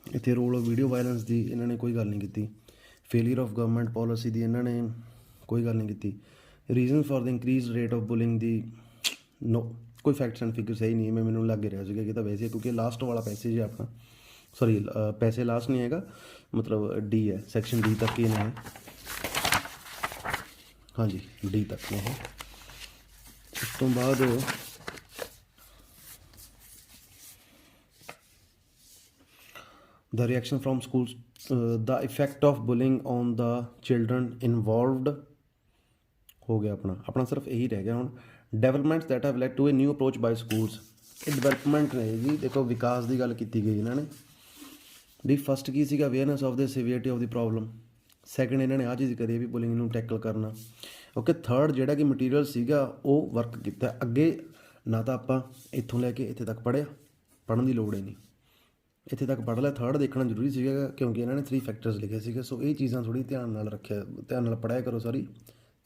ਇੱਥੇ ਰੋਲ ਆਫ ਵੀਡੀਓ ਵਾਇਲੈਂਸ ਦੀ ਇਹਨਾਂ ਨੇ ਕੋਈ ਗੱਲ ਨਹੀਂ ਕੀਤੀ। ਫੇਲੀਅਰ ਆਫ ਗਵਰਨਮੈਂਟ ਪੋਲਿਸੀ ਦੀ ਇਹਨਾਂ ਨੇ ਕੋਈ ਗੱਲ ਨਹੀਂ ਕੀਤੀ। Reason for the increase rate of bullying ਦੀ ਨੋ, ਕੋਈ ਫੈਕਟਸ ਐਂਡ ਫਿਗਰ ਸਹੀ ਨਹੀਂ ਹੈ। ਮੈਨੂੰ ਲੱਗ ਰਿਹਾ ਸੀਗਾ ਕਿ ਤਾਂ ਵੈਸੇ, ਕਿਉਂਕਿ ਲਾਸਟ ਵਾਲਾ ਪੈਸੇਜ ਹੈ ਆਪਣਾ, ਸੌਰੀ ਪੈਸੇ ਲਾਸਟ ਨਹੀਂ ਹੈਗਾ, ਮਤਲਬ ਡੀ ਹੈ, ਸੈਕਸ਼ਨ ਡੀ ਤੱਕ ਹੀ ਇਹਨਾਂ ਨੇ हाँ जी डी तक ने है। उस तो बाद the reaction from schools, the effect of bullying on the children involved हो गया अपना अपना सिर्फ यही रह गया ਹੁਣ developments that have led to a new approach by schools. ਇਹ ਡਿਵੈਲਪਮੈਂਟ ਨੇ ਜੀ, ਦੇਖੋ ਵਿਕਾਸ ਦੀ ਗੱਲ ਕੀਤੀ ਗਈ ਇਹਨਾਂ ਨੇ ਵੀ ਫਸਟ ਕੀ ਸੀਗਾ awareness of the severity of the problem, second ਇਹਨਾਂ ਨੇ ਆਹ ਚੀਜ਼ ਕਰੀ ਵੀ ਬੁਲਿੰਗ ਨੂੰ ਟੈਕਲ ਕਰਨਾ। ਓਕੇ ਥਰਡ ਜਿਹੜਾ ਕਿ ਮਟੀਰੀਅਲ ਸੀਗਾ ਉਹ ਵਰਕ ਕੀਤਾ ਅੱਗੇ, ਨਾ ਤਾਂ ਆਪਾਂ ਇੱਥੋਂ ਲੈ ਕੇ ਇੱਥੇ ਤੱਕ ਪੜ੍ਹਿਆ, ਪੜ੍ਹਨ ਦੀ ਲੋੜ ਹੀ ਨਹੀਂ, ਇੱਥੇ ਤੱਕ ਪੜ੍ਹ ਲਿਆ। ਥਰਡ ਦੇਖਣਾ ਜ਼ਰੂਰੀ ਸੀਗਾ ਕਿਉਂਕਿ ਇਹਨਾਂ ਨੇ 3 ਫੈਕਟਰਸ ਲਿਖੇ ਸੀਗੇ। ਸੋ ਇਹ ਚੀਜ਼ਾਂ ਥੋੜ੍ਹੀ ਧਿਆਨ ਨਾਲ ਪੜ੍ਹਿਆ ਕਰੋ, ਸੌਰੀ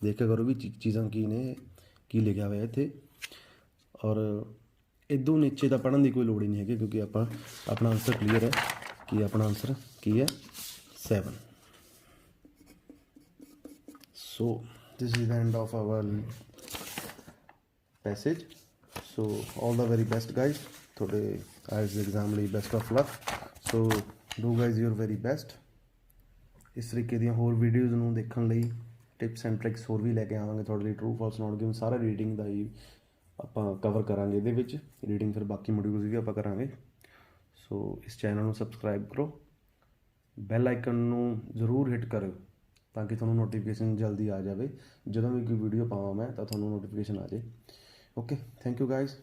ਦੇਖਿਆ ਕਰੋ ਵੀ ਚੀਜ਼ਾਂ ਕੀ ਨੇ, ਕੀ ਲਿਖਿਆ ਹੋਇਆ ਇੱਥੇ। ਔਰ ਇਦੋਂ ਨੀਚੇ ਤਾਂ ਪੜ੍ਹਨ ਦੀ ਕੋਈ ਲੋੜ ਹੀ ਨਹੀਂ ਹੈਗੀ ਕਿਉਂਕਿ ਆਪਣਾ ਆਨਸਰ ਕਲੀਅਰ ਹੈ ਕਿ ਆਪਣਾ ਆਨਸਰ ਕੀ ਹੈ 7। So this is the end of our passage. So all the very best guys, ਤੁਹਾਡੇ ਆਇਲਸ ਦੇ ਐਗਜ਼ਾਮ ਲਈ best of luck. So do guys your very best. ਇਸ ਤਰੀਕੇ ਦੀਆਂ ਹੋਰ ਵੀਡੀਓਜ਼ ਨੂੰ ਦੇਖਣ ਲਈ ਟਿਪਸ ਐਂਡ ਟ੍ਰਿਕਸ ਹੋਰ ਵੀ ਲੈ ਕੇ ਆਵਾਂਗੇ ਤੁਹਾਡੇ ਲਈ। ਟਰੂ ਫਾਲਸ ਨੋਟ ਗਿਵਨ ਸਾਰਾ ਰੀਡਿੰਗ ਦਾ ਹੀ ਆਪਾਂ ਕਵਰ ਕਰਾਂਗੇ ਇਹਦੇ ਵਿੱਚ, ਰੀਡਿੰਗ ਫਿਰ ਬਾਕੀ ਮੋਡਿਊਲਸ ਵੀ ਆਪਾਂ ਕਰਾਂਗੇ। ਸੋ ਇਸ ਚੈਨਲ ਨੂੰ ਸਬਸਕ੍ਰਾਈਬ ਕਰੋ, ਬੈਲ ਆਈਕਨ ਨੂੰ ਜ਼ਰੂਰ ਹਿੱਟ ਕਰੋ ਤਾਂ ਕਿ ਤੁਹਾਨੂੰ ਨੋਟੀਫਿਕੇਸ਼ਨ ਜਲਦੀ ਆ ਜਾਵੇ। ਜਦੋਂ ਵੀ ਕੋਈ ਵੀਡੀਓ ਪਾਵਾਂ ਮੈਂ ਤਾਂ ਤੁਹਾਨੂੰ ਨੋਟੀਫਿਕੇਸ਼ਨ ਆ ਜਾਏ। Okay thank you guys.